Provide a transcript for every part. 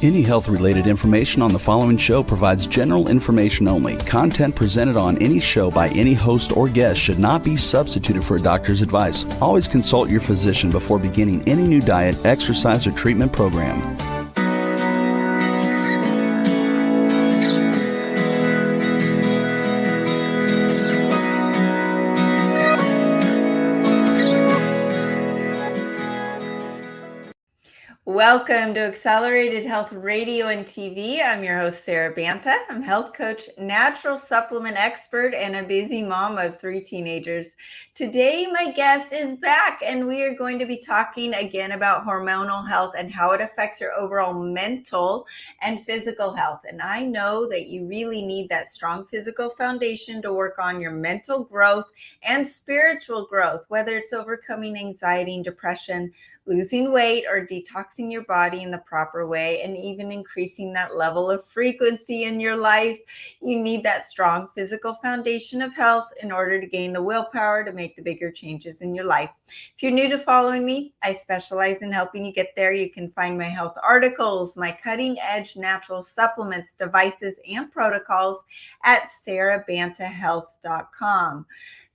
Any health-related information on the following show provides general information only. Content presented on any show by any host or guest should not be substituted for a doctor's advice. Always consult your physician before beginning any new diet, exercise, or treatment program. Welcome to Accelerated Health Radio and TV. I'm your host, Sara Banta. I'm health coach, natural supplement expert, and a busy mom of 3 teenagers. Today, my guest is back, and we are going to be talking again about hormonal health and how it affects your overall mental and physical health. And I know that you really need that strong physical foundation to work on your mental growth and spiritual growth, whether it's overcoming anxiety and depression, losing weight, or detoxing your body in the proper way, and even increasing that level of frequency in your life. You need that strong physical foundation of health in order to gain the willpower to make the bigger changes in your life. If you're new to following me, I specialize in helping you get there. You can find my health articles, my cutting edge natural supplements, devices, and protocols at sarabantahealth.com.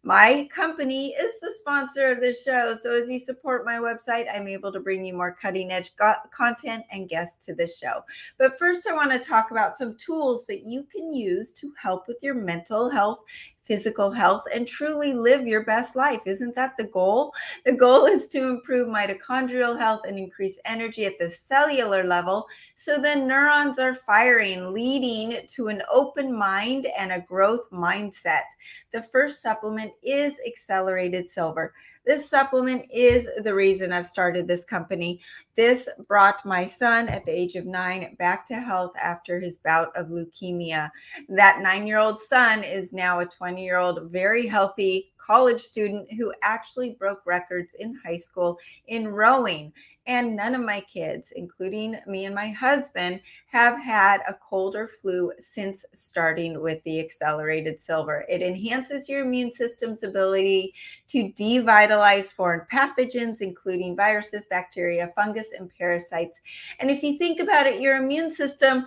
My company is the sponsor of this show, so as you support my website, I'm able to bring you more cutting-edge content and guests to this show. But first, I want to talk about some tools that you can use to help with your mental health, physical health, and truly live your best life. Isn't that the goal? The goal is to improve mitochondrial health and increase energy at the cellular level so the neurons are firing, leading to an open mind and a growth mindset. The first supplement is Accelerated Silver. This supplement is the reason I've started this company. This brought my son at the age of 9 back to health after his bout of leukemia. That 9-year-old son is now a 20-year-old, very healthy college student who actually broke records in high school in rowing. And none of my kids, including me and my husband, have had a cold or flu since starting with the Accelerated Silver. It enhances your immune system's ability to devitalize foreign pathogens, including viruses, bacteria, fungus, and parasites. And if you think about it, your immune system,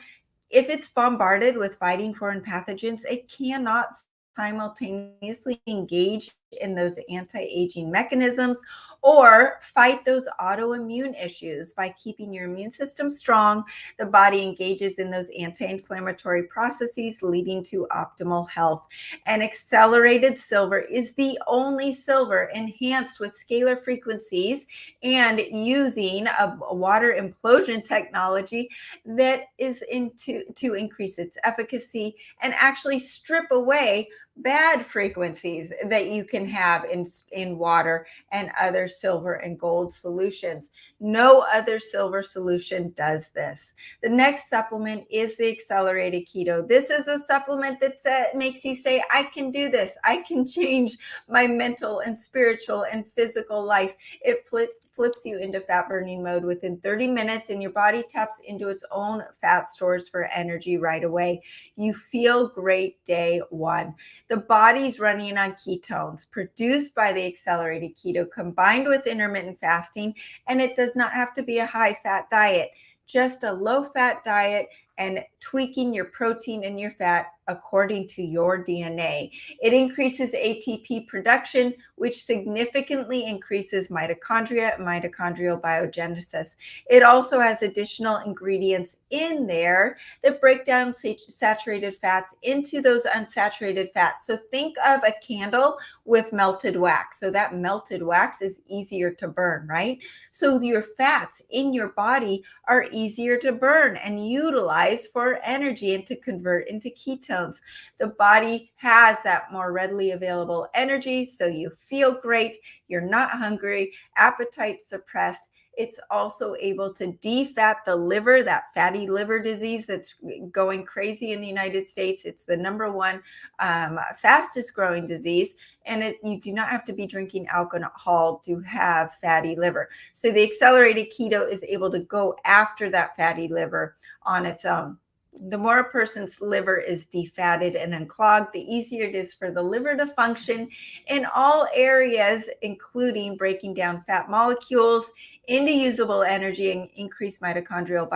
if it's bombarded with fighting foreign pathogens, it cannot simultaneously engage in those anti-aging mechanisms or fight those autoimmune issues. By keeping your immune system strong, the body engages in those anti-inflammatory processes, leading to optimal health. And Accelerated Silver is the only silver enhanced with scalar frequencies and using a water implosion technology that is to increase its efficacy and actually strip away bad frequencies that you can have in water and other silver and gold solutions. No other silver solution does this. The next supplement is the Accelerated Keto. This is a supplement that makes you say, I can do this. I can change my mental and spiritual and physical life. It flips you into fat burning mode within 30 minutes, and your body taps into its own fat stores for energy right away. You feel great day one. The body's running on ketones produced by the Accelerated Keto combined with intermittent fasting, and it does not have to be a high fat diet, just a low fat diet and tweaking your protein and your fat according to your DNA. It increases ATP production, which significantly increases mitochondria and mitochondrial biogenesis. It also has additional ingredients in there that break down saturated fats into those unsaturated fats. So think of a candle with melted wax. So that melted wax is easier to burn, right? So your fats in your body are easier to burn and utilize for energy and to convert into ketones. The body has that more readily available energy, so you feel great, you're not hungry, appetite suppressed. It's also able to defat the liver, that fatty liver disease that's going crazy in the United States. It's the number one fastest growing disease. And you do not have to be drinking alcohol to have fatty liver. So the Accelerated Keto is able to go after that fatty liver on its own. The more a person's liver is defatted and unclogged, the easier it is for the liver to function in all areas, including breaking down fat molecules into usable energy and increase mitochondrial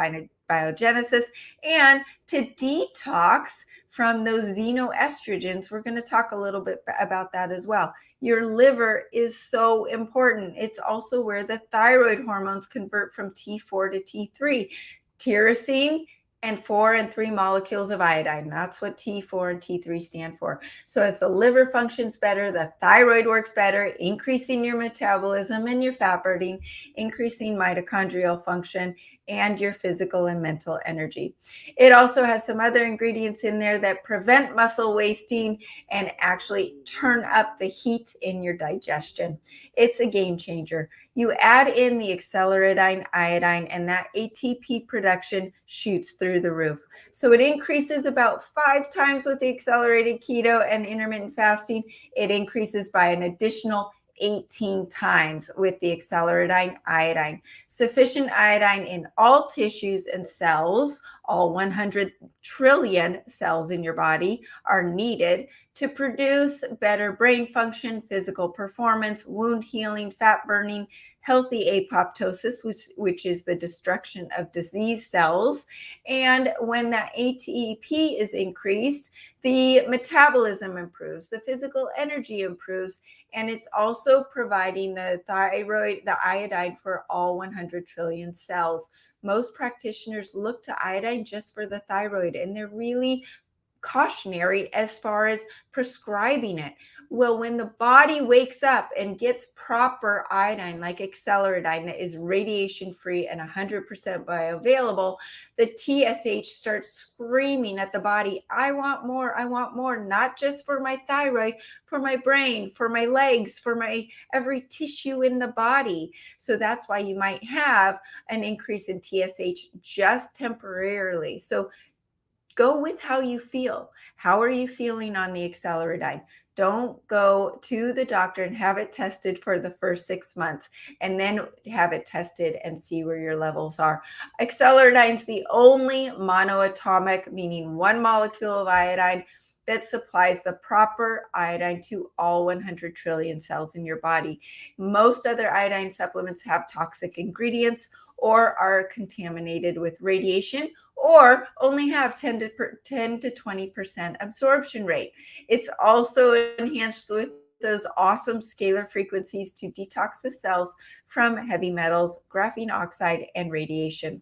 biogenesis, and to detox from those xenoestrogens. We're going to talk a little bit about that as well. Your liver is so important. It's also where the thyroid hormones convert from T4 to T3. Tyrosine and 4 and 3 molecules of iodine. That's what T4 and T3 stand for. So as the liver functions better, the thyroid works better, increasing your metabolism and your fat burning, increasing mitochondrial function, and your physical and mental energy. It also has some other ingredients in there that prevent muscle wasting and actually turn up the heat in your digestion. It's a game changer. You add in the acceleridine iodine, and that ATP production shoots through the roof. So it increases about 5 times with the accelerated keto and intermittent fasting. It increases by an additional 18 times with the acceleridine iodine. Sufficient iodine in all tissues and cells, all 100 trillion cells in your body, are needed to produce better brain function, physical performance, wound healing, fat burning, healthy apoptosis, which is the destruction of disease cells. And when that ATP is increased, the metabolism improves, the physical energy improves, and it's also providing the iodine for all 100 trillion cells. Most practitioners look to iodine just for the thyroid, and they're really cautionary as far as prescribing it. Well, when the body wakes up and gets proper iodine, like acceleridine, that is radiation free and 100% bioavailable, the TSH starts screaming at the body, I want more, not just for my thyroid, for my brain, for my legs, for my every tissue in the body. So that's why you might have an increase in TSH just temporarily. So go with how you feel. How are you feeling on the acceleridine? Don't go to the doctor and have it tested for the first 6 months and then have it tested and see where your levels are. Acceleridine is the only monoatomic, meaning one molecule of iodine, that supplies the proper iodine to all 100 trillion cells in your body. Most other iodine supplements have toxic ingredients or are contaminated with radiation, or only have 10 to 20% absorption rate. It's also enhanced with those awesome scalar frequencies to detox the cells from heavy metals, graphene oxide, and radiation.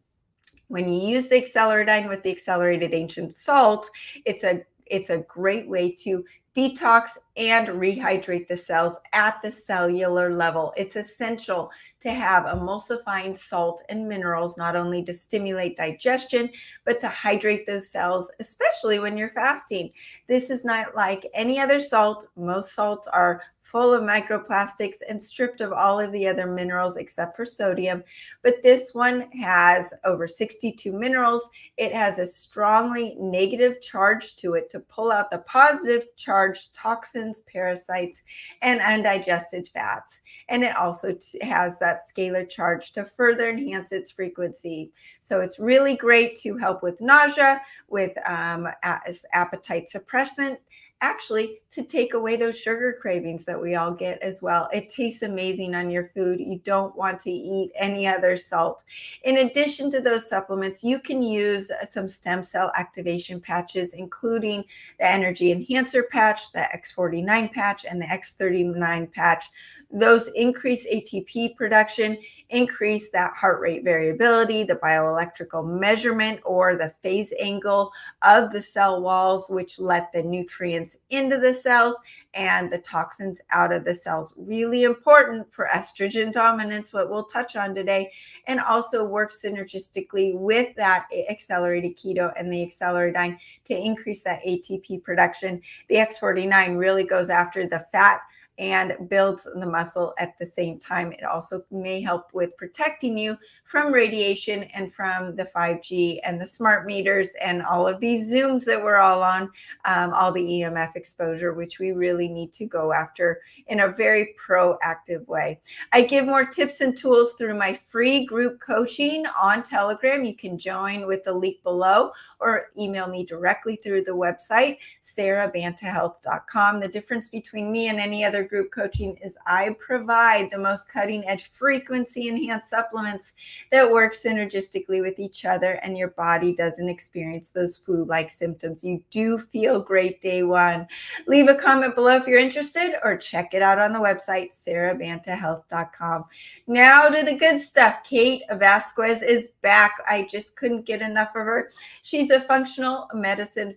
When you use the acceleridine with the accelerated ancient salt, it's a great way to detox and rehydrate the cells at the cellular level. It's essential to have emulsifying salt and minerals, not only to stimulate digestion, but to hydrate those cells, especially when you're fasting. This is not like any other salt. Most salts are full of microplastics and stripped of all of the other minerals except for sodium. But this one has over 62 minerals. It has a strongly negative charge to it to pull out the positive charged toxins, parasites, and undigested fats. And it also has that scalar charge to further enhance its frequency. So it's really great to help with nausea, with appetite suppressant, actually to take away those sugar cravings that we all get as well. It tastes amazing on your food. You don't want to eat any other salt. In addition to those supplements, you can use some stem cell activation patches, including the Energy Enhancer patch, the X49 patch, and the X39 patch. Those increase ATP production, increase that heart rate variability, the bioelectrical measurement or the phase angle of the cell walls, which let the nutrients into the cells and the toxins out of the cells. Really important for estrogen dominance, what we'll touch on today, and also works synergistically with that accelerated keto and the acceleridine to increase that ATP production. The X49 really goes after the fat and builds the muscle at the same time. It also may help with protecting you from radiation and from the 5G and the smart meters and all of these Zooms that we're all on, all the EMF exposure, which we really need to go after in a very proactive way. I give more tips and tools through my free group coaching on Telegram. You can join with the link below or email me directly through the website, sarabantahealth.com. The difference between me and any other Bestseller Group Coaching is I provide the most cutting edge frequency enhanced supplements that work synergistically with each other, and your body doesn't experience those flu-like symptoms. You do feel great day one. Leave a comment below if you're interested, or check it out on the website, sarabantahealth.com. Now to the good stuff. Kate Vazquez is back. I just couldn't get enough of her. She's a functional medicine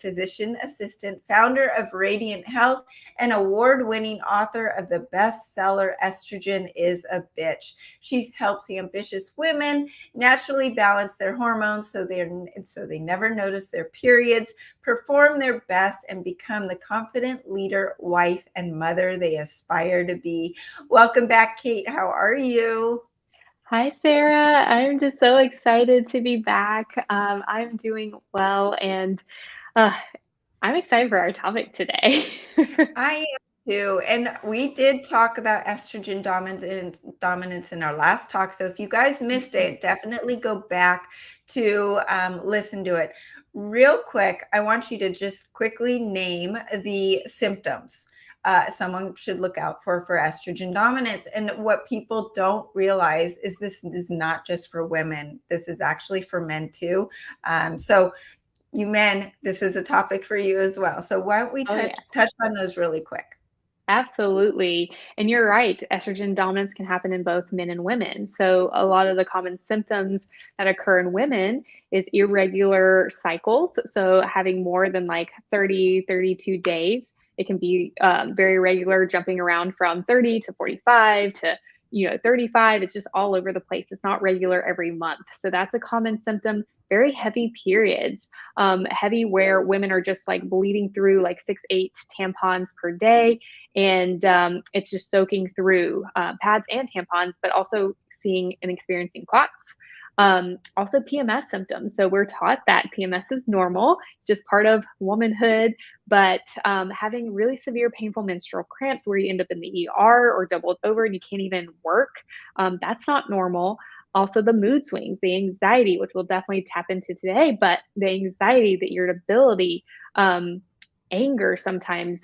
physician assistant, founder of Radiant Health, and award-winning author of the bestseller Estrogen Is A Bitch. She helps ambitious women naturally balance their hormones so they never notice their periods, perform their best, and become the confident leader, wife, and mother they aspire to be. Welcome back, Kate. How are you? Hi, Sarah. I'm just so excited to be back. I'm doing well, and uh, I'm excited for our topic today. I am too. And we did talk about estrogen dominance in our last talk. So if you guys missed it, definitely go back to listen to it. Real quick, I want you to just quickly name the symptoms someone should look out for estrogen dominance. And what people don't realize is this is not just for women. This is actually for men too. So you men, this is a topic for you as well. So why don't we touch on those really quick? Absolutely. And you're right. Estrogen dominance can happen in both men and women. So a lot of the common symptoms that occur in women is irregular cycles. So having more than like 30, 32 days. It can be very regular, jumping around from 30 to 45 to 35. It's just all over the place. It's not regular every month. So that's a common symptom. Very heavy periods, heavy where women are just like bleeding through like 6-8 tampons per day. And it's just soaking through pads and tampons, but also seeing and experiencing clots. Also PMS symptoms. So we're taught that PMS is normal. It's just part of womanhood, but having really severe painful menstrual cramps where you end up in the ER or doubled over and you can't even work, that's not normal. Also the mood swings, the anxiety, which we'll definitely tap into today, but the anxiety, the irritability, anger sometimes,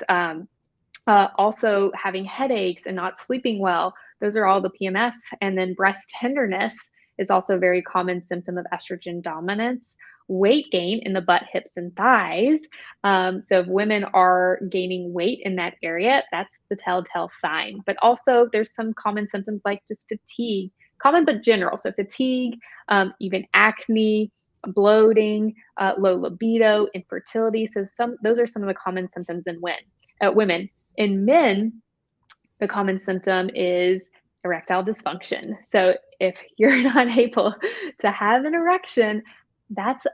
also having headaches and not sleeping well. Those are all the PMS. And then breast tenderness is also a very common symptom of estrogen dominance. Weight gain in the butt, hips, and thighs. So if women are gaining weight in that area, that's the telltale sign. But also there's some common symptoms like just fatigue, common but general. So fatigue, even acne, bloating, low libido, infertility. So those are some of the common symptoms in women. In men, the common symptom is erectile dysfunction. So if you're not able to have an erection, that's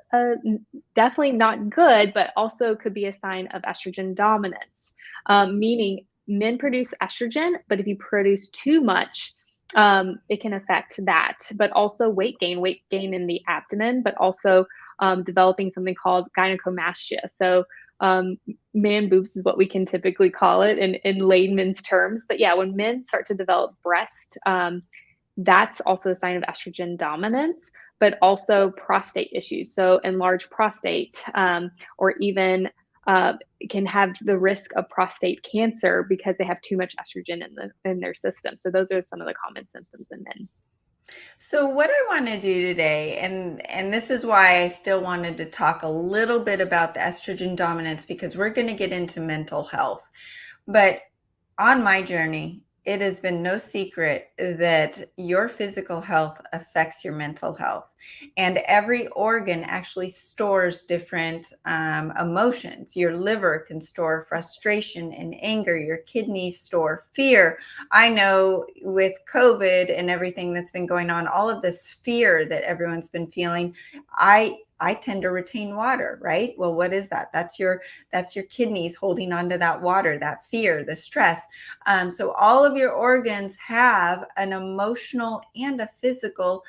definitely not good, but also could be a sign of estrogen dominance, meaning men produce estrogen, but if you produce too much, it can affect that. But also weight gain in the abdomen, but also developing something called gynecomastia. So man boobs is what we can typically call it in layman's terms. But yeah, when men start to develop breast, that's also a sign of estrogen dominance, but also prostate issues. So enlarged prostate, or even can have the risk of prostate cancer because they have too much estrogen in their system. So those are some of the common symptoms in men. So what I want to do today, and this is why I still wanted to talk a little bit about the estrogen dominance, because we're going to get into mental health. But on my journey, it has been no secret that your physical health affects your mental health. And every organ actually stores different emotions. Your liver can store frustration and anger. Your kidneys store fear. I know with COVID and everything that's been going on, all of this fear that everyone's been feeling, I tend to retain water, right? Well, what is that? That's your kidneys holding onto that water, that fear, the stress. So all of your organs have an emotional and a physical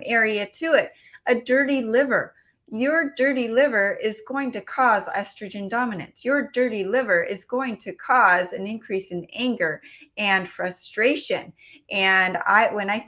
area to it. A dirty liver. Your dirty liver is going to cause estrogen dominance. Your dirty liver is going to cause an increase in anger and frustration. And when I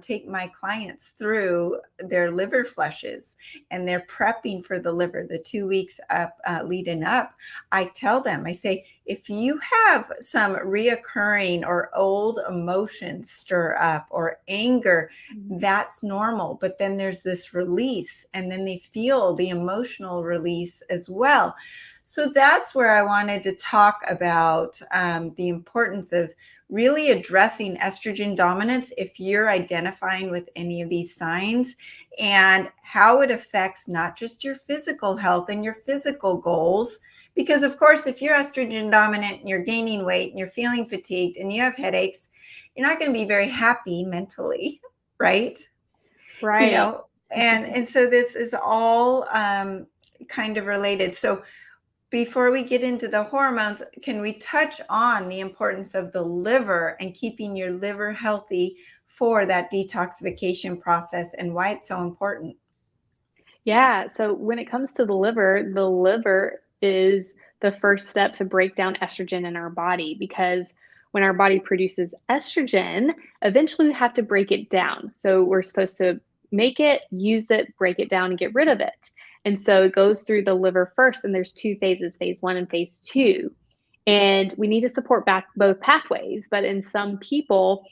take my clients through their liver flushes and they're prepping for the liver, the 2 weeks up leading up, I tell them, I say, if you have some reoccurring or old emotions stir up or anger, that's normal. But then there's this release, and then they feel the emotional release as well. So that's where I wanted to talk about the importance of really addressing estrogen dominance if you're identifying with any of these signs, and how it affects not just your physical health and your physical goals. Because of course, if you're estrogen dominant and you're gaining weight and you're feeling fatigued and you have headaches, you're not going to be very happy mentally, right? Right. You know, and so this is all kind of related. So before we get into the hormones, can we touch on the importance of the liver and keeping your liver healthy for that detoxification process and why it's so important? Yeah. So when it comes to the liver is the first step to break down estrogen in our body, because when our body produces estrogen, eventually we have to break it down. So we're supposed to make it, use it, break it down, and get rid of it. And so it goes through the liver first, and there's two phases, phase 1 and phase 2. And we need to support back both pathways, but in some people,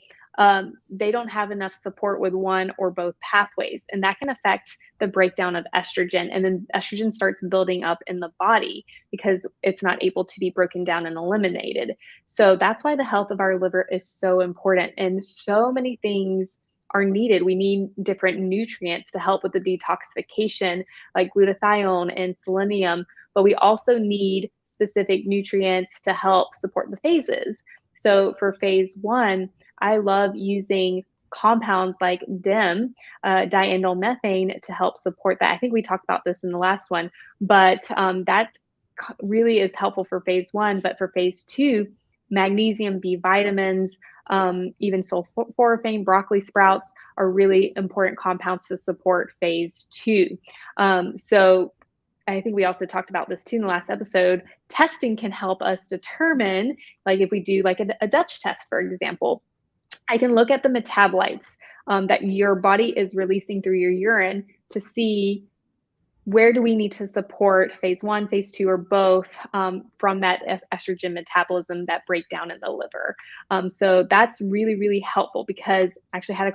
they don't have enough support with one or both pathways, and that can affect the breakdown of estrogen. And then estrogen starts building up in the body because it's not able to be broken down and eliminated. So that's why the health of our liver is so important, and so many things are needed. We need different nutrients to help with the detoxification, like glutathione and selenium, but we also need specific nutrients to help support the phases. So for phase 1, I love using compounds like DIM, diindole methane, to help support that. I think we talked about this in the last one, but that really is helpful for phase 1. But for phase 2, magnesium, B vitamins, even sulforaphane, broccoli sprouts are really important compounds to support phase 2. So I think we also talked about this too in the last episode. Testing can help us determine, like if we do like a Dutch test, for example, I can look at the metabolites that your body is releasing through your urine to see where do we need to support phase 1, phase 2, or both from that estrogen metabolism, that breakdown in the liver. So that's really, really helpful, because I actually had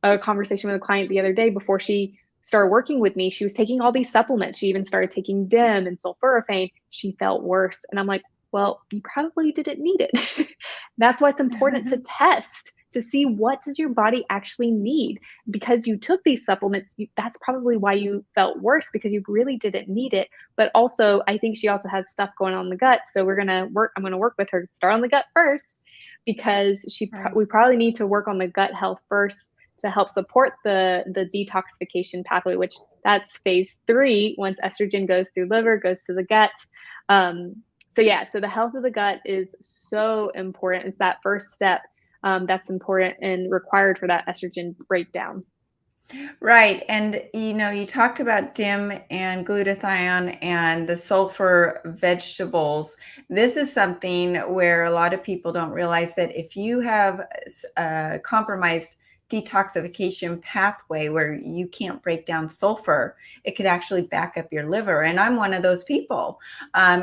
a conversation with a client the other day before she started working with me. She was taking all these supplements. She even started taking DIM and sulforaphane. She felt worse. And I'm like, well, you probably didn't need it. That's why it's important to test to see what does your body actually need. Because you took these supplements, that's probably why you felt worse, because you really didn't need it. But also, I think she also has stuff going on in the gut. So I'm going to work with her to start on the gut first, because we probably need to work on the gut health first to help support the detoxification pathway, which that's phase 3. Once estrogen goes through liver, goes to the gut. So the health of the gut is so important. It's that first step that's important and required for that estrogen breakdown. Right. And, you talked about DIM and glutathione and the sulfur vegetables. This is something where a lot of people don't realize that if you have a compromised detoxification pathway where you can't break down sulfur, it could actually back up your liver. And I'm one of those people. My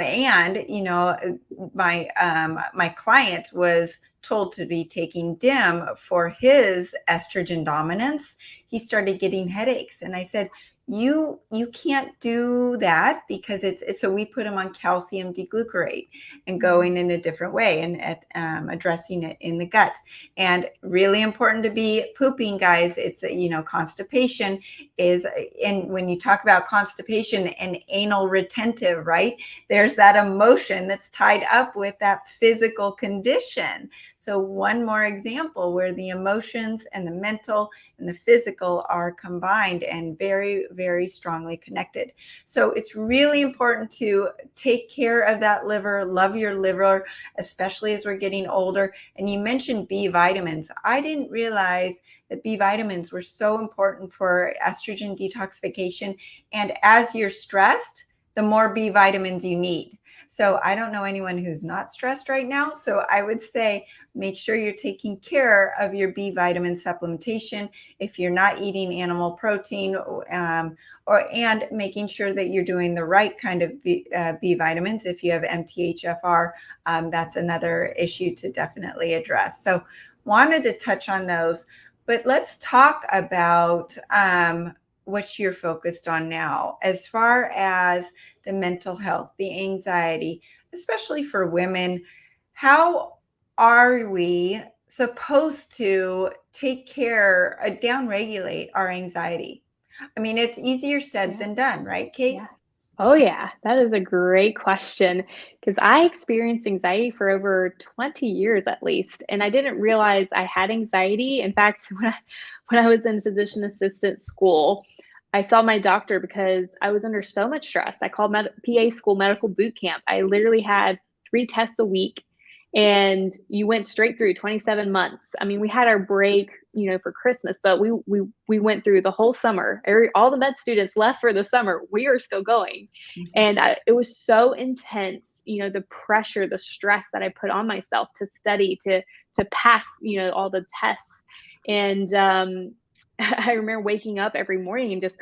client was told to be taking DIM for his estrogen dominance. He started getting headaches. And I said, you can't do that, because so we put him on calcium deglucarate and going in a different way and addressing it in the gut. And really important to be pooping, guys. It's constipation is, and when you talk about constipation and anal retentive, right, there's that emotion that's tied up with that physical condition. So one more example where the emotions and the mental and the physical are combined and very, very strongly connected. So it's really important to take care of that liver, love your liver, especially as we're getting older. And you mentioned B vitamins. I didn't realize that B vitamins were so important for estrogen detoxification. And as you're stressed, the more B vitamins you need. So I don't know anyone who's not stressed right now. So I would say make sure you're taking care of your B vitamin supplementation if you're not eating animal protein, and making sure that you're doing the right kind of B vitamins. If you have MTHFR, that's another issue to definitely address. So wanted to touch on those, but let's talk about what you're focused on now as far as the mental health, the anxiety, especially for women. How are we supposed to take care, downregulate our anxiety? I mean, it's easier said than done, right, Kate? Yeah. Oh, yeah. That is a great question because I experienced anxiety for over 20 years at least, and I didn't realize I had anxiety. In fact, when I was in physician assistant school, I saw my doctor because I was under so much stress. I called PA school medical boot camp. I literally had 3 tests a week, and you went straight through 27 months. I mean, we had our break, for Christmas, but we went through the whole summer. All the med students left for the summer. We are still going, and it was so intense. The pressure, the stress that I put on myself to study, to pass, all the tests, and I remember waking up every morning and just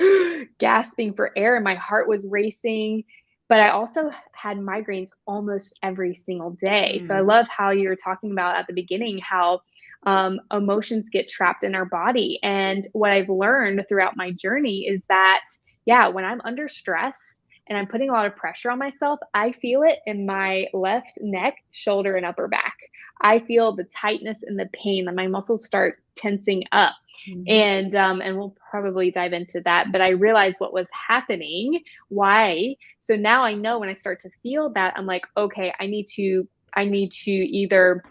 gasping for air, and my heart was racing. But I also had migraines almost every single day. So I love how you were talking about at the beginning how emotions get trapped in our body. And what I've learned throughout my journey is that, yeah, when I'm under stress and I'm putting a lot of pressure on myself, I feel it in my left neck, shoulder, and upper back. I feel the tightness and the pain, and my muscles start tensing up. And we'll probably dive into that. But I realized what was happening, why. So now I know when I start to feel that, I'm like, okay, I need to either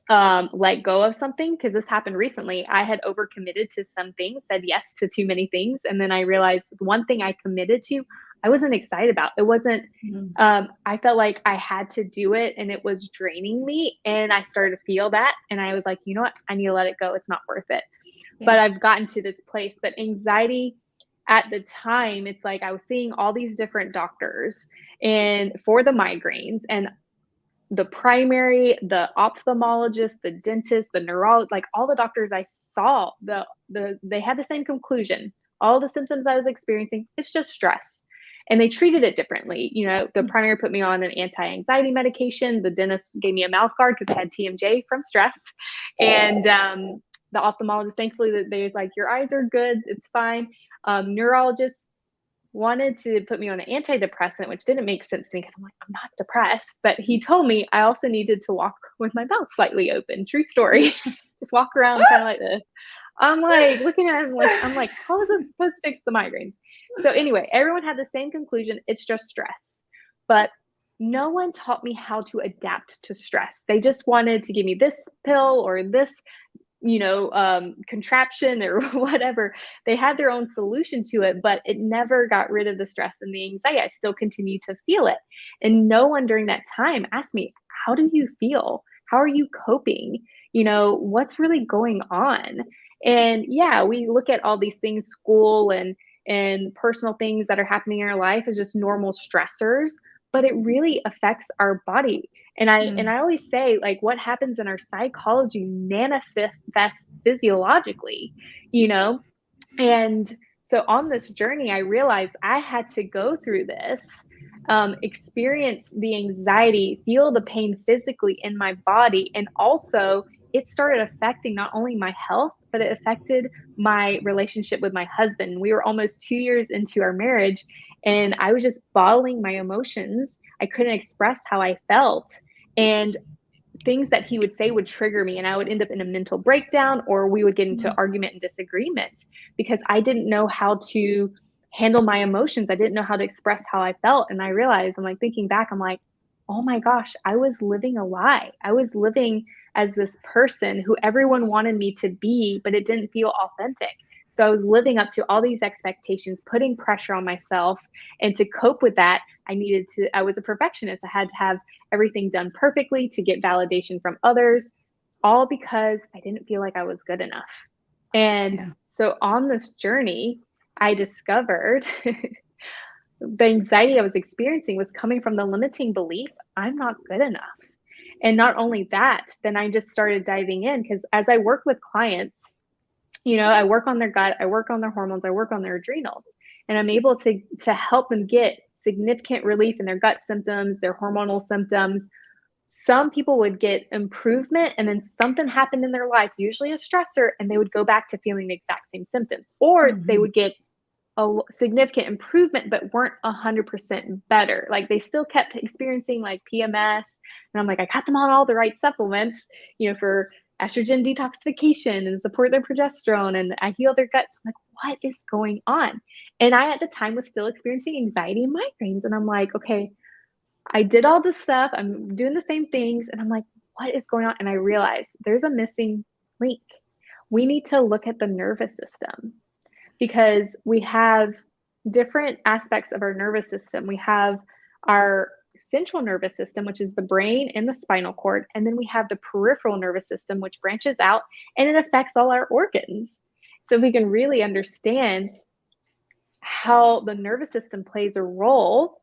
let go of something, because this happened recently. I had overcommitted to some things, said yes to too many things, and then I realized the one thing I committed to, I wasn't excited about. It wasn't. I felt like I had to do it, and it was draining me. And I started to feel that, and I was like, you know what? I need to let it go. It's not worth it. Yeah. But I've gotten to this place. But anxiety, at the time, it's like I was seeing all these different doctors, and for the migraines, and the primary, the ophthalmologist, the dentist, the neurologist, like all the doctors I saw, they had the same conclusion. All the symptoms I was experiencing, it's just stress. And they treated it differently. The primary put me on an anti-anxiety medication. The dentist gave me a mouth guard because I had TMJ from stress. And the ophthalmologist, thankfully, they was like, your eyes are good, it's fine. Neurologist wanted to put me on an antidepressant, which didn't make sense to me because I'm like, I'm not depressed. But he told me I also needed to walk with my mouth slightly open. True story. Just walk around kind of like this. I'm like looking at him like, I'm like, how is this supposed to fix the migraines? So anyway, everyone had the same conclusion. It's just stress. But no one taught me how to adapt to stress. They just wanted to give me this pill or this, contraption or whatever. They had their own solution to it, but it never got rid of the stress and the anxiety. I still continue to feel it. And no one during that time asked me, how do you feel? How are you coping? What's really going on? And yeah, we look at all these things, school and personal things that are happening in our life as just normal stressors, but it really affects our body. And I always say, like, what happens in our psychology manifests physiologically, And so on this journey, I realized I had to go through this, experience the anxiety, feel the pain physically in my body. And also it started affecting not only my health, but it affected my relationship with my husband. We were almost 2 years into our marriage, and I was just bottling my emotions. I couldn't express how I felt, and things that he would say would trigger me, and I would end up in a mental breakdown, or we would get into argument and disagreement because I didn't know how to handle my emotions. I didn't know how to express how I felt. And I realized, I'm like, thinking back, I'm like, oh my gosh, I was living a lie. I was living as this person who everyone wanted me to be, but it didn't feel authentic. So I was living up to all these expectations, putting pressure on myself. And to cope with that, I was a perfectionist. I had to have everything done perfectly to get validation from others, all because I didn't feel like I was good enough. And so on this journey, I discovered the anxiety I was experiencing was coming from the limiting belief, I'm not good enough. And not only that, then I just started diving in, because as I work with clients, I work on their gut, I work on their hormones, I work on their adrenals, and I'm able to help them get significant relief in their gut symptoms, their hormonal symptoms. Some people would get improvement, and then something happened in their life, usually a stressor, and they would go back to feeling the exact same symptoms, or they would get a significant improvement but weren't 100% better. Like they still kept experiencing like PMS, and I'm like, I got them on all the right supplements, for estrogen detoxification and support their progesterone, and I heal their guts. I'm like, what is going on? And I at the time was still experiencing anxiety and migraines, and I'm like, okay, I did all this stuff, I'm doing the same things, and I'm like, what is going on? And I realized there's a missing link. We need to look at the nervous system, because we have different aspects of our nervous system. We have our central nervous system, which is the brain and the spinal cord. And then we have the peripheral nervous system, which branches out and it affects all our organs. So we can really understand how the nervous system plays a role.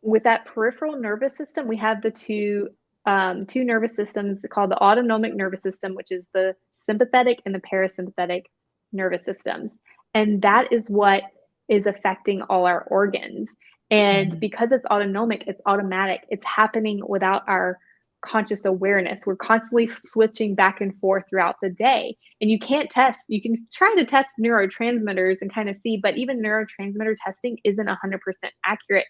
With that peripheral nervous system, we have the two nervous systems called the autonomic nervous system, which is the sympathetic and the parasympathetic nervous systems. And that is what is affecting all our organs. And because it's autonomic, it's automatic, it's happening without our conscious awareness. We're constantly switching back and forth throughout the day. And you can try to test neurotransmitters and kind of see, but even neurotransmitter testing isn't 100% accurate.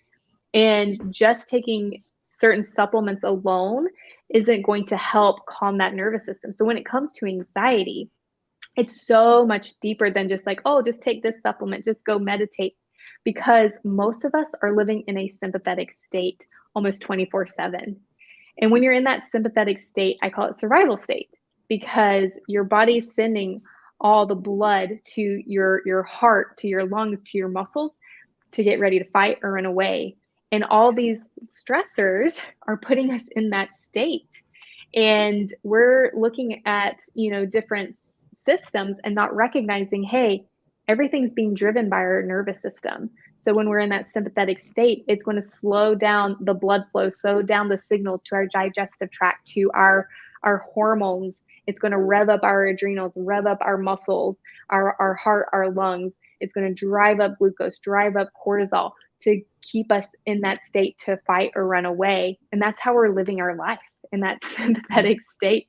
And just taking certain supplements alone isn't going to help calm that nervous system. So when it comes to anxiety, it's so much deeper than just like, oh, just take this supplement, just go meditate, because most of us are living in a sympathetic state almost 24/7. And when you're in that sympathetic state, I call it survival state, because your body's sending all the blood to your heart, to your lungs, to your muscles to get ready to fight or run away. And all these stressors are putting us in that state. And we're looking at, different systems and not recognizing, hey, everything's being driven by our nervous system. So when we're in that sympathetic state, it's going to slow down the blood flow, slow down the signals to our digestive tract, to our hormones. It's going to rev up our adrenals, rev up our muscles, our heart, our lungs. It's going to drive up glucose, drive up cortisol to keep us in that state to fight or run away. And that's how we're living our life, in that sympathetic state.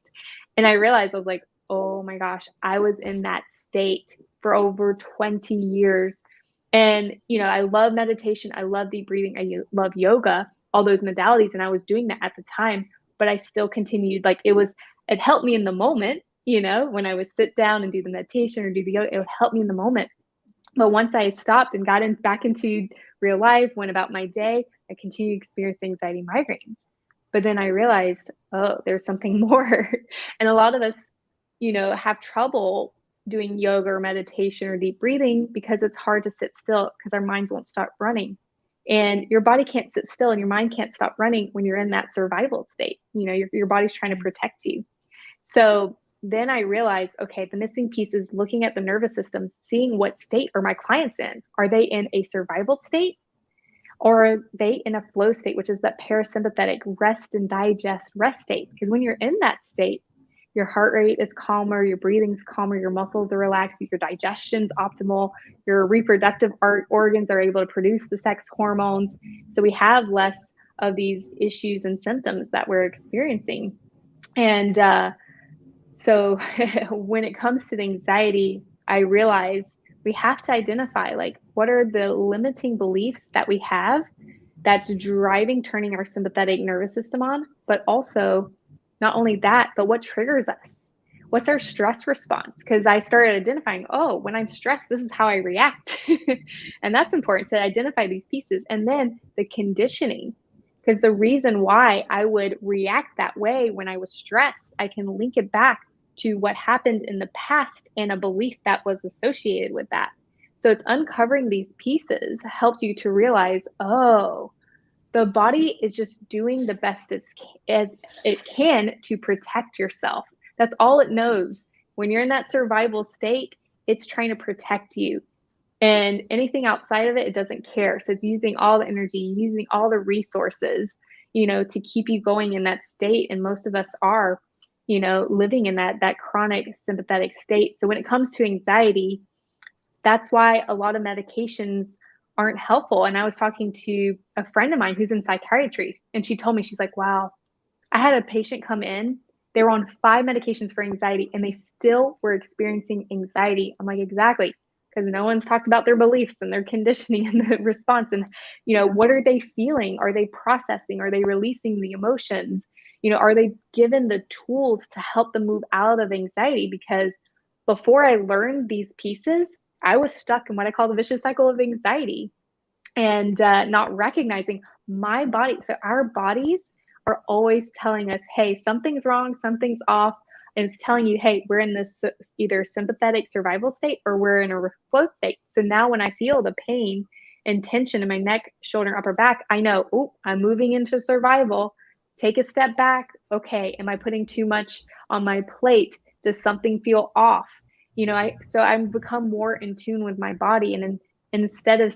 And I realized, I was like, oh my gosh, I was in that state for over 20 years. And, I love meditation. I love deep breathing. I love yoga, all those modalities. And I was doing that at the time, but I still continued. Like it helped me in the moment, when I would sit down and do the meditation or do the yoga, it would help me in the moment. But once I stopped and got back into real life, went about my day, I continued experiencing anxiety migraines. But then I realized, oh, there's something more. And a lot of us, have trouble doing yoga or meditation or deep breathing because it's hard to sit still, because our minds won't stop running. And your body can't sit still and your mind can't stop running when you're in that survival state. Your body's trying to protect you. So then I realized, okay, the missing piece is looking at the nervous system, seeing what state are my clients in. Are they in a survival state, or are they in a flow state, which is that parasympathetic rest and digest rest state? Because when you're in that state, your heart rate is calmer, your breathing's calmer, your muscles are relaxed, your digestion's optimal, your reproductive organs are able to produce the sex hormones. So we have less of these issues and symptoms that we're experiencing. And so when it comes to the anxiety, I realize we have to identify, like, what are the limiting beliefs that we have that's turning our sympathetic nervous system on, but also not only that, but what triggers us? What's our stress response? Because I started identifying, oh, when I'm stressed, this is how I react. And that's important to identify these pieces. And then the conditioning, because the reason why I would react that way when I was stressed, I can link it back to what happened in the past and a belief that was associated with that. So it's uncovering these pieces helps you to realize, oh, the body is just doing the best as it can to protect yourself. That's all it knows. When you're in that survival state, it's trying to protect you. And anything outside of it, it doesn't care. So it's using all the energy, using all the resources, to keep you going in that state. And most of us are, living in that chronic sympathetic state. So when it comes to anxiety, that's why a lot of medications aren't helpful. And I was talking to a friend of mine who's in psychiatry, and she told me, she's like, wow, I had a patient come in. They were on 5 medications for anxiety, and they still were experiencing anxiety. I'm like, exactly, because no one's talked about their beliefs and their conditioning and the response. And, what are they feeling? Are they processing? Are they releasing the emotions? Are they given the tools to help them move out of anxiety? Because before I learned these pieces, I was stuck in what I call the vicious cycle of anxiety and not recognizing my body. So our bodies are always telling us, hey, something's wrong, something's off. And it's telling you, hey, we're in this either sympathetic survival state or we're in a flow state. So now when I feel the pain and tension in my neck, shoulder, upper back, I know, oh, I'm moving into survival. Take a step back. Okay, am I putting too much on my plate? Does something feel off? So I've become more in tune with my body. And instead of,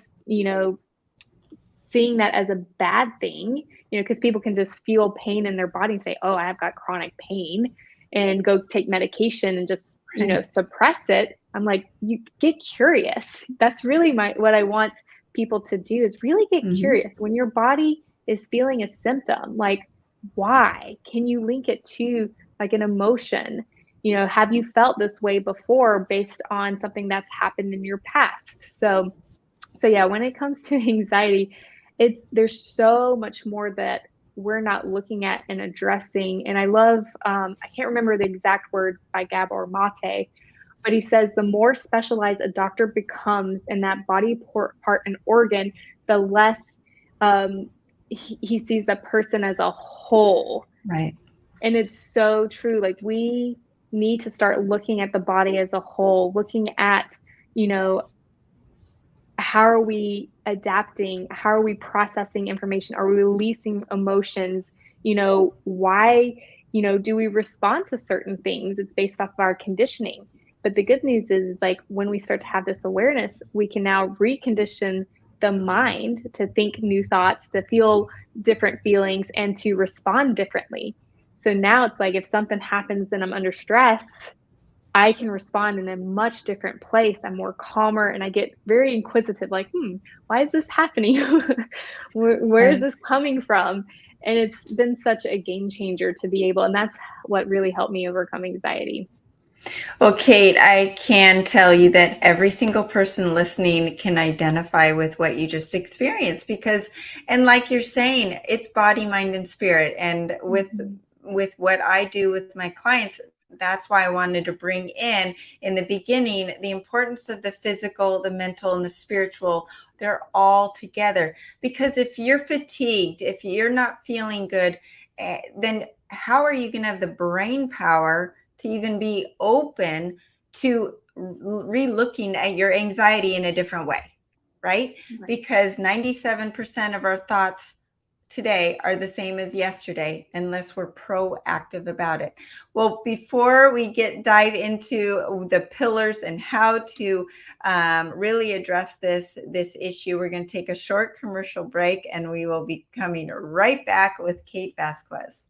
seeing that as a bad thing, because people can just feel pain in their body and say, oh, I've got chronic pain, and go take medication and just, suppress it. I'm like, you get curious. That's really what I want people to do, is really get curious. When your body is feeling a symptom, like, why? Can you link it to like an emotion? Have you felt this way before based on something that's happened in your past? So yeah, when it comes to anxiety, there's so much more that we're not looking at and addressing. And I love, I can't remember the exact words by Gabor Mate, but he says the more specialized a doctor becomes in that body part and organ, the less he sees the person as a whole. Right. And it's so true. Like, we need to start looking at the body as a whole, looking at, how are we adapting? How are we processing information? Are we releasing emotions? Why, do we respond to certain things? It's based off of our conditioning. But the good news is like, when we start to have this awareness, we can now recondition the mind to think new thoughts, to feel different feelings, and to respond differently. So now it's like, if something happens and I'm under stress, I can respond in a much different place. I'm more calmer, and I get very inquisitive, like, why is this happening? Where is this coming from? And it's been such a game changer to be able, and that's what really helped me overcome anxiety. Well, Kate, I can tell you that every single person listening can identify with what you just experienced, because, and like you're saying, it's body, mind, and spirit. And with what I do with my clients, that's why I wanted to bring in the beginning, the importance of the physical, the mental, and the spiritual. They're all together. Because if you're fatigued, if you're not feeling good, then how are you going to have the brain power to even be open to re-looking at your anxiety in a different way, right? Because 97% of our thoughts today are the same as yesterday, unless we're proactive about it. Well, before we dive into the pillars and how to really address this issue, we're going to take a short commercial break, and we will be coming right back with Kate Vazquez.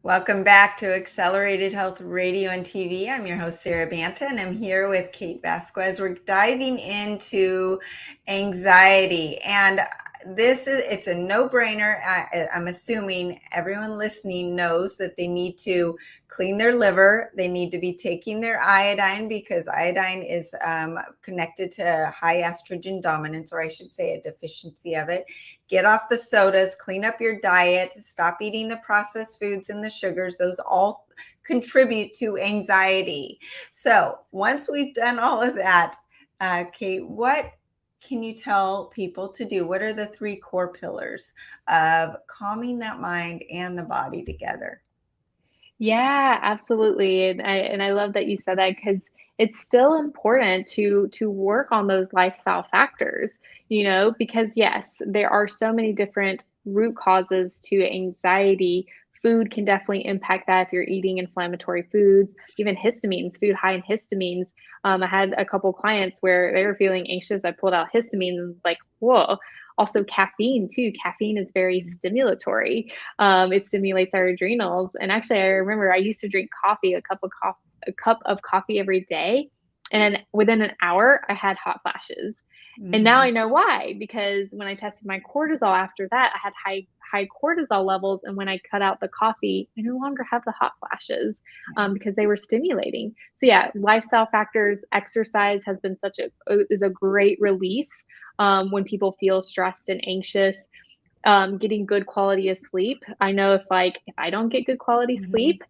Welcome back to Accelerated Health Radio and TV. I'm your host, Sara Banta, and I'm here with Kate Vazquez. We're diving into anxiety, and it's a no-brainer. I'm assuming everyone listening knows that they need to clean their liver. They need to be taking their iodine, because iodine is connected to high estrogen dominance, or I should say a deficiency of it. Get off the sodas, clean up your diet, stop eating the processed foods and the sugars. Those all contribute to anxiety. So once we've done all of that, Kate, what can you tell people to do? What are the 3 core pillars of calming that mind and the body together? Yeah, absolutely. And I love that you said that, because it's still important to work on those lifestyle factors, because yes, there are so many different root causes to anxiety. Food can definitely impact that if you're eating inflammatory foods, even histamines, food high in histamines. I had a couple clients where they were feeling anxious. I pulled out histamines and was like, whoa. Also caffeine too. Caffeine is very stimulatory. It stimulates our adrenals. And actually, I remember I used to drink coffee, a cup of coffee every day, and within an hour, I had hot flashes. And now I know why, because when I tested my cortisol after that, I had high cortisol levels, and when I cut out the coffee, I no longer have the hot flashes, because they were stimulating. So yeah, lifestyle factors, exercise has been is a great release when people feel stressed and anxious. Getting good quality of sleep. I know if I don't get good quality sleep,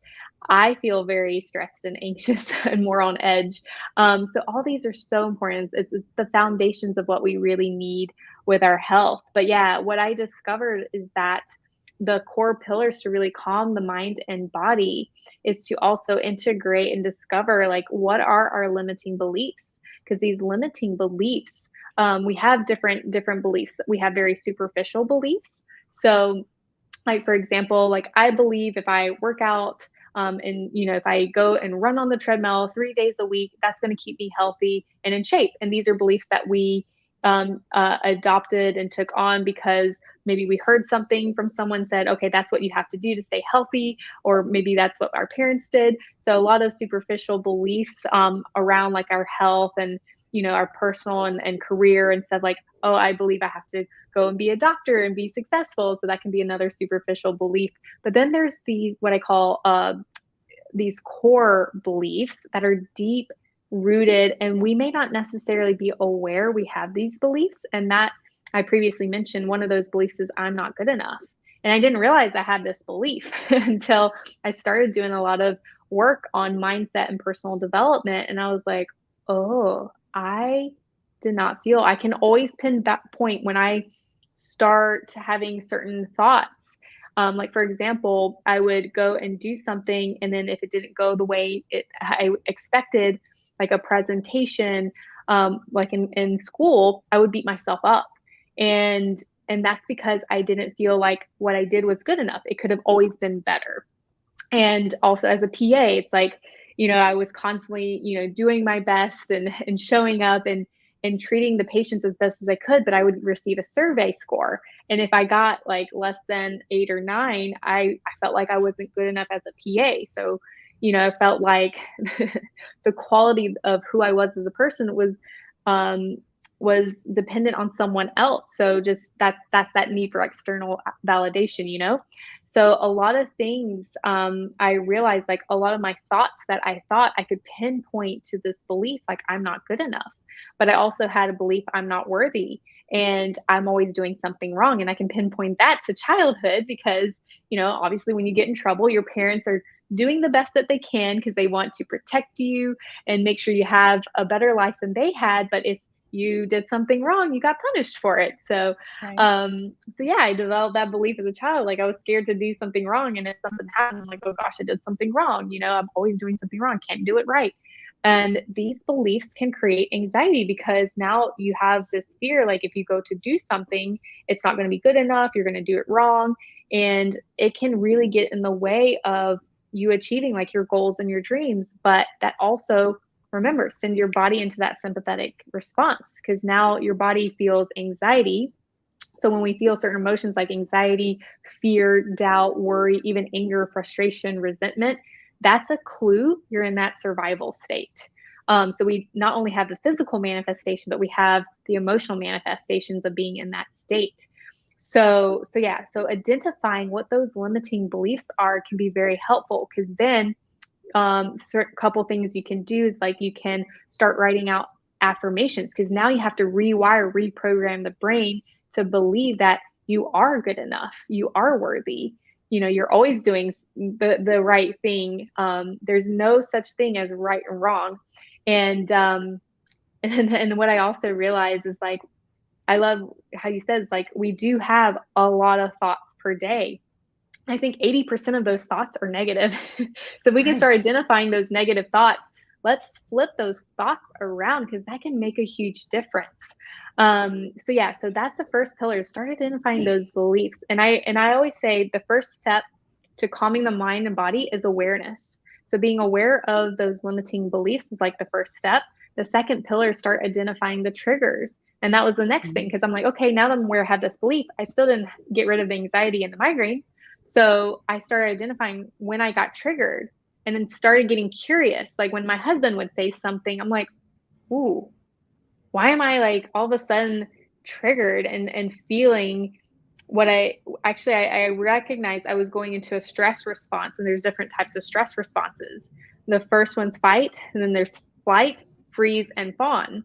I feel very stressed and anxious and more on edge. So all these are so important. It's the foundations of what we really need with our health. But yeah, what I discovered is that the core pillars to really calm the mind and body is to also integrate and discover, like, what are our limiting beliefs? Because these limiting beliefs, we have different beliefs. We have very superficial beliefs. So, like, for example, like, I believe if I work out, and if I go and run on the treadmill 3 days a week, that's going to keep me healthy and in shape. And these are beliefs that we adopted and took on because maybe we heard something from someone said, okay, that's what you have to do to stay healthy, or maybe that's what our parents did. So a lot of superficial beliefs around, like, our health and our personal and career and stuff, like, oh, I believe I have to go and be a doctor and be successful. So that can be another superficial belief. But then there's what I call these core beliefs that are deep rooted, and we may not necessarily be aware we have these beliefs. And that, I previously mentioned, one of those beliefs is I'm not good enough. And I didn't realize I had this belief until I started doing a lot of work on mindset and personal development. And I was like, oh, I did not feel. I can always pinpoint when I start having certain thoughts. Like, for example, I would go and do something, and then if it didn't go the way I expected, like a presentation, like in school, I would beat myself up. And that's because I didn't feel like what I did was good enough. It could have always been better. And also as a PA, it's like, I was constantly, doing my best and showing up and treating the patients as best as I could, but I would receive a survey score. And if I got like less than 8 or 9, I felt like I wasn't good enough as a PA. So, I felt like the quality of who I was as a person was dependent on someone else. So just that's that need for external validation. So a lot of things, I realized, like, a lot of my thoughts that I thought I could pinpoint to this belief, like, I'm not good enough. But I also had a belief I'm not worthy and I'm always doing something wrong. And I can pinpoint that to childhood because, obviously when you get in trouble, your parents are doing the best that they can because they want to protect you and make sure you have a better life than they had. But if you did something wrong, you got punished for it. So, Right. So yeah, I developed that belief as a child. Like, I was scared to do something wrong, and if something happened, I'm like, oh gosh, I did something wrong. I'm always doing something wrong. Can't do it right. And these beliefs can create anxiety because now you have this fear, like, if you go to do something, it's not going to be good enough. You're going to do it wrong, and it can really get in the way of you achieving, like, your goals and your dreams. But that also, remember, send your body into that sympathetic response, because now your body feels anxiety. So when we feel certain emotions like anxiety, fear, doubt, worry, even anger, frustration, resentment, that's a clue you're in that survival state. So we not only have the physical manifestation, but we have the emotional manifestations of being in that state. So identifying what those limiting beliefs are can be very helpful, because then couple things you can do is like you can start writing out affirmations, because now you have to reprogram the brain to believe that you are good enough, you are worthy, you're always doing the right thing. There's no such thing as right or wrong. And and what I also realize is, like, I love how you said, it's like we do have a lot of thoughts per day. I think 80% of those thoughts are negative. So if we can start identifying those negative thoughts, let's flip those thoughts around, because that can make a huge difference. So that's the first pillar, start identifying those beliefs. And I always say the first step to calming the mind and body is awareness. So being aware of those limiting beliefs is like the first step. The second pillar is start identifying the triggers. And that was the next thing, because I'm like, okay, now that I'm aware I have this belief, I still didn't get rid of the anxiety and the migraine. So I started identifying when I got triggered, and then started getting curious. Like when my husband would say something, I'm like, ooh, why am I like all of a sudden triggered and feeling what I recognized I was going into a stress response, and there's different types of stress responses. The first one's fight, and then there's flight, freeze, and fawn.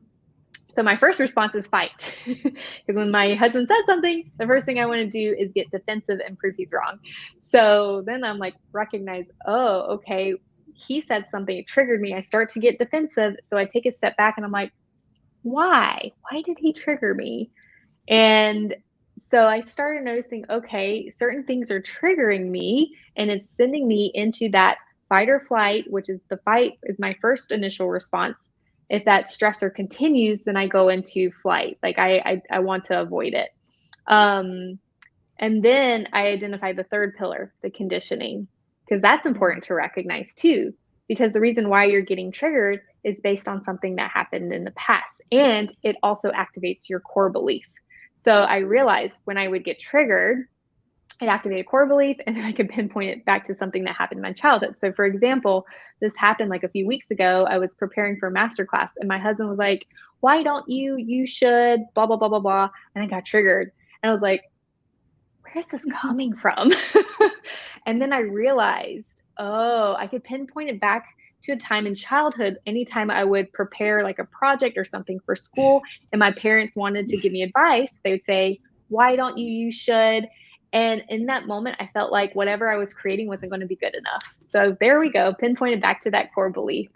So my first response is fight, because when my husband says something, the first thing I want to do is get defensive and prove he's wrong. So then I'm like, recognize, oh, okay, he said something, it triggered me. I start to get defensive. So I take a step back and I'm like, why? Why did he trigger me? And so I started noticing, okay, certain things are triggering me, and it's sending me into that fight or flight, which is the fight is my first initial response. If that stressor continues, then I go into flight. Like I want to avoid it. And then I identify the third pillar, the conditioning, because that's important to recognize too, because the reason why you're getting triggered is based on something that happened in the past, and it also activates your core belief. So I realized when I would get triggered, it activated core belief, and then I could pinpoint it back to something that happened in my childhood. So for example, this happened like a few weeks ago. I was preparing for a masterclass, and my husband was like, why don't you should, blah, blah, blah, blah, blah. And I got triggered. And I was like, where's this coming from? And then I realized, oh, I could pinpoint it back to a time in childhood. Anytime I would prepare like a project or something for school, and my parents wanted to give me advice, they would say, why don't you should. And in that moment, I felt like whatever I was creating wasn't going to be good enough. So there we go, pinpointed back to that core belief.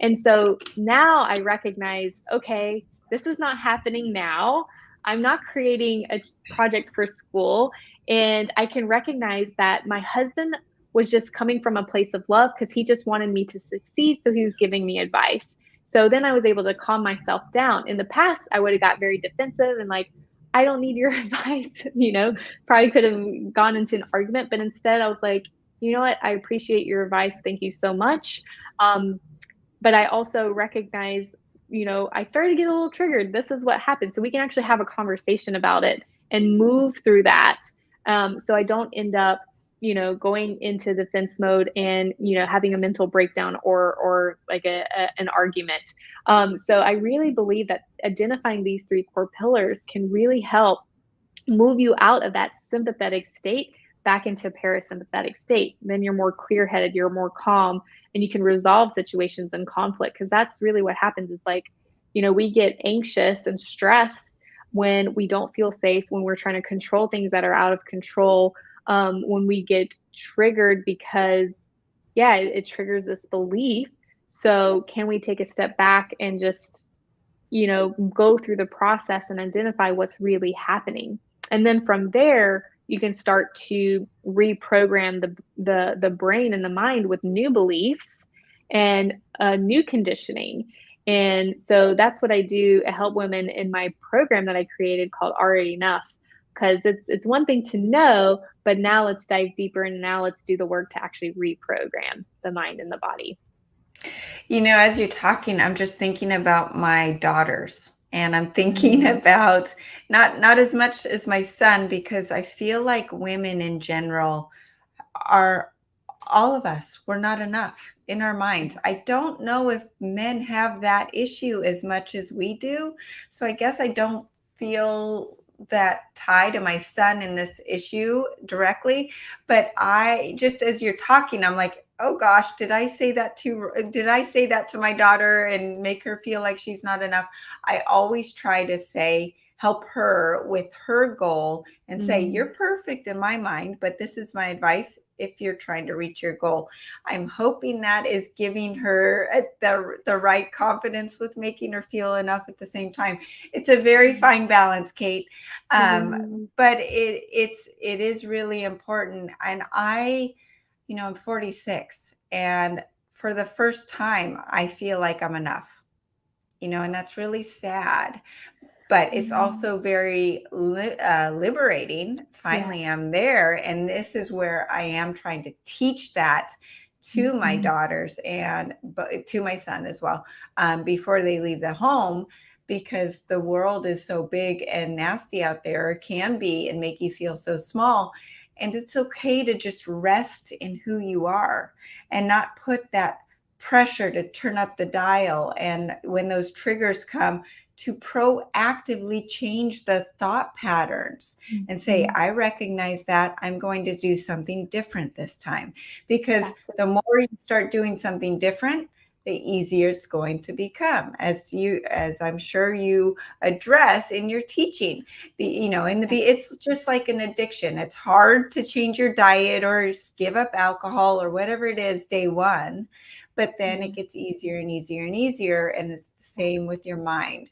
And so now I recognize, okay, this is not happening now. I'm not creating a project for school. And I can recognize that my husband was just coming from a place of love, because he just wanted me to succeed. So he was giving me advice. So then I was able to calm myself down. In the past, I would have got very defensive and like, I don't need your advice, probably could have gone into an argument, but instead I was like, you know what? I appreciate your advice. Thank you so much. But I also recognize, I started to get a little triggered. This is what happened. So we can actually have a conversation about it and move through that. So I don't end up, going into defense mode and, having a mental breakdown or like an argument. So I really believe that identifying these three core pillars can really help move you out of that sympathetic state back into a parasympathetic state. Then you're more clear-headed, you're more calm, and you can resolve situations and conflict, because that's really what happens. Is like, we get anxious and stressed when we don't feel safe, when we're trying to control things that are out of control, when we get triggered because, it triggers this belief. So can we take a step back and just, go through the process and identify what's really happening? And then from there, you can start to reprogram the brain and the mind with new beliefs and new conditioning. And so that's what I do. I help women in my program that I created called Already Enough, because it's one thing to know, but now let's dive deeper, and now let's do the work to actually reprogram the mind and the body. As you're talking, I'm just thinking about my daughters. And I'm thinking about not as much as my son, because I feel like women in general are, all of us, we're not enough in our minds. I don't know if men have that issue as much as we do. So I guess I don't feel that tie to my son in this issue directly. But I just, as you're talking, I'm like, oh gosh, did I say that to my daughter and make her feel like she's not enough? I always try to say, help her with her goal and say, you're perfect in my mind, but this is my advice if you're trying to reach your goal. I'm hoping that is giving her the right confidence with making her feel enough at the same time. It's a very fine balance, Kate. But it is really important. And I'm 46, and for the first time, I feel like I'm enough, and that's really sad. But it's also very liberating. Finally, I'm there. And this is where I am trying to teach that to my daughters and to my son as well, before they leave the home, because the world is so big and nasty out there, or can be, and make you feel so small. And it's okay to just rest in who you are and not put that pressure to turn up the dial. And when those triggers come, to proactively change the thought patterns and say, I recognize that, I'm going to do something different this time. Because the more you start doing something different, the easier it's going to become, as I'm sure you address in your teaching. It's just like an addiction. It's hard to change your diet or give up alcohol or whatever it is day one, but then it gets easier and easier and easier. And it's the same with your mind.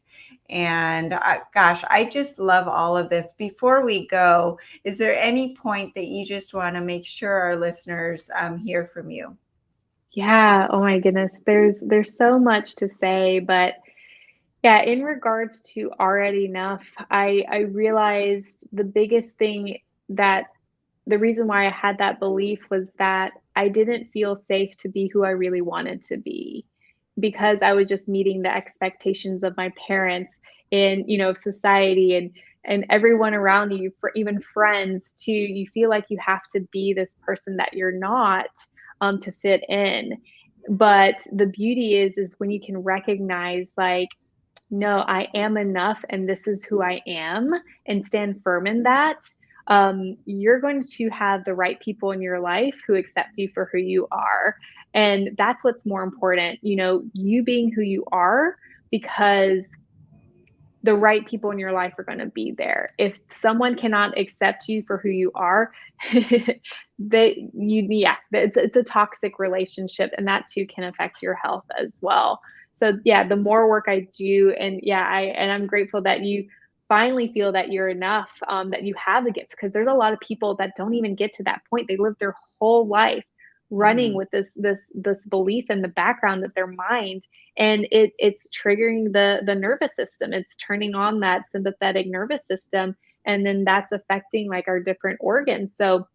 And gosh, I just love all of this. Before we go, is there any point that you just want to make sure our listeners hear from you? Yeah. Oh my goodness. There's so much to say, but yeah, in regards to already enough, I realized the biggest thing, that the reason why I had that belief was that I didn't feel safe to be who I really wanted to be, because I was just meeting the expectations of my parents and, society and everyone around you, for even friends too. You feel like you have to be this person that you're not, to fit in. But the beauty is when you can recognize, like, no, I am enough and this is who I am, and stand firm in that. You're going to have the right people in your life who accept you for who you are. And that's what's more important, you being who you are, because the right people in your life are going to be there. If someone cannot accept you for who you are, it's a toxic relationship, and that too can affect your health as well. So yeah, the more work I do, and I'm grateful that you finally feel that you're enough, that you have the gifts, because there's a lot of people that don't even get to that point. They live their whole life running with this belief in the background of their mind, and it's triggering the nervous system. It's turning on that sympathetic nervous system, and then that's affecting like our different organs. So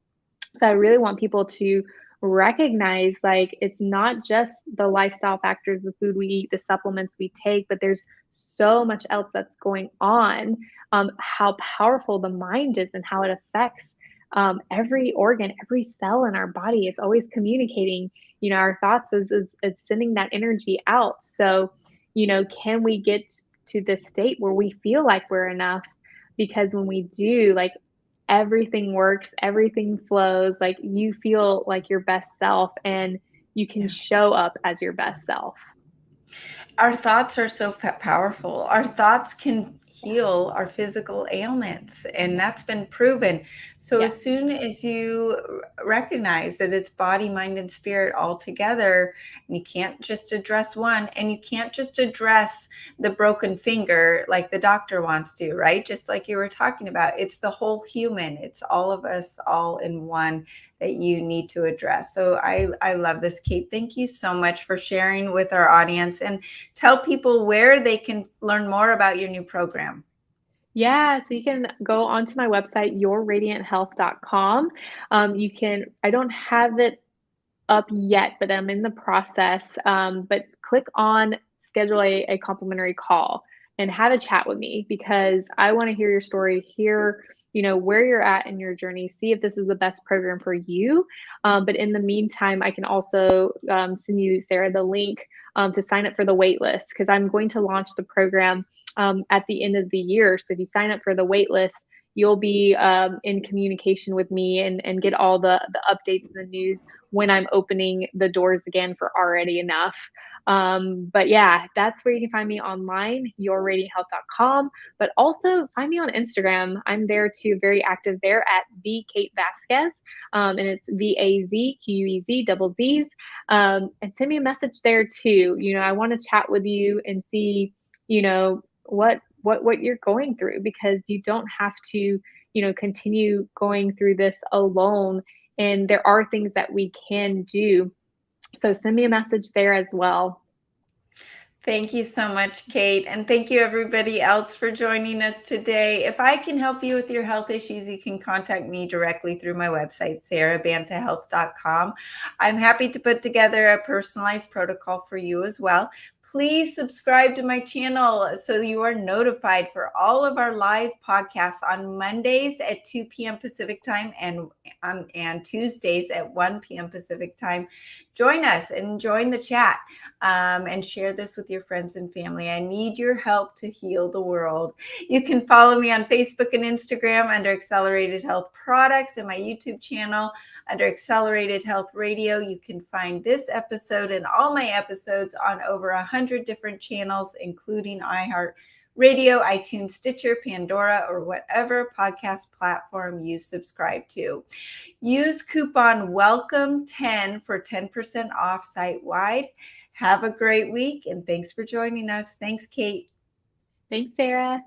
I really want people to recognize, like, it's not just the lifestyle factors, the food we eat, the supplements we take, but there's so much else that's going on. How powerful the mind is and how it affects every organ, every cell in our body. Is always communicating. Our thoughts is sending that energy out. So, can we get to this state where we feel like we're enough? Because when we do, like, everything works, everything flows, like, you feel like your best self, and you can show up as your best self. Our thoughts are so powerful. Our thoughts can heal our physical ailments, and that's been proven. So as soon as you recognize that it's body, mind, and spirit all together, and you can't just address one, and you can't just address the broken finger like the doctor wants to, right? Just like you were talking about, it's the whole human. It's all of us, all in one, that you need to address. So I love this, Kate. Thank you so much for sharing with our audience, and tell people where they can learn more about your new program. Yeah, so you can go onto my website, yourradianthealth.com. I don't have it up yet, but I'm in the process. But click on schedule a complimentary call. and have a chat with me, because I want to hear your story, hear, where you're at in your journey, see if this is the best program for you. But in the meantime, I can also send you, Sarah, the link to sign up for the waitlist, because I'm going to launch the program at the end of the year. So if you sign up for the waitlist, you'll be in communication with me and get all the updates and the news when I'm opening the doors again for Already Enough. But yeah, that's where you can find me online, yourradianthealth.com, but also find me on Instagram. I'm there too, very active there at the Kate Vazquez, and it's VAZQUEZ. And send me a message there too. I want to chat with you and see, what you're going through, because you don't have to, continue going through this alone. And there are things that we can do. So send me a message there as well. Thank you so much, Kate. And thank you, everybody else, for joining us today. If I can help you with your health issues, you can contact me directly through my website, SaraBantaHealth.com. I'm happy to put together a personalized protocol for you as well. Please subscribe to my channel so you are notified for all of our live podcasts on Mondays at 2 p.m. Pacific time and Tuesdays at 1 p.m. Pacific time. Join us and join the chat and share this with your friends and family. I need your help to heal the world. You can follow me on Facebook and Instagram under Accelerated Health Products, and my YouTube channel under Accelerated Health Radio. You can find this episode and all my episodes on over 100 different channels, including iHeartRadio, iTunes, Stitcher, Pandora, or whatever podcast platform you subscribe to. Use coupon WELCOME10 for 10% off site-wide. Have a great week, and thanks for joining us. Thanks, Kate. Thanks, Sarah.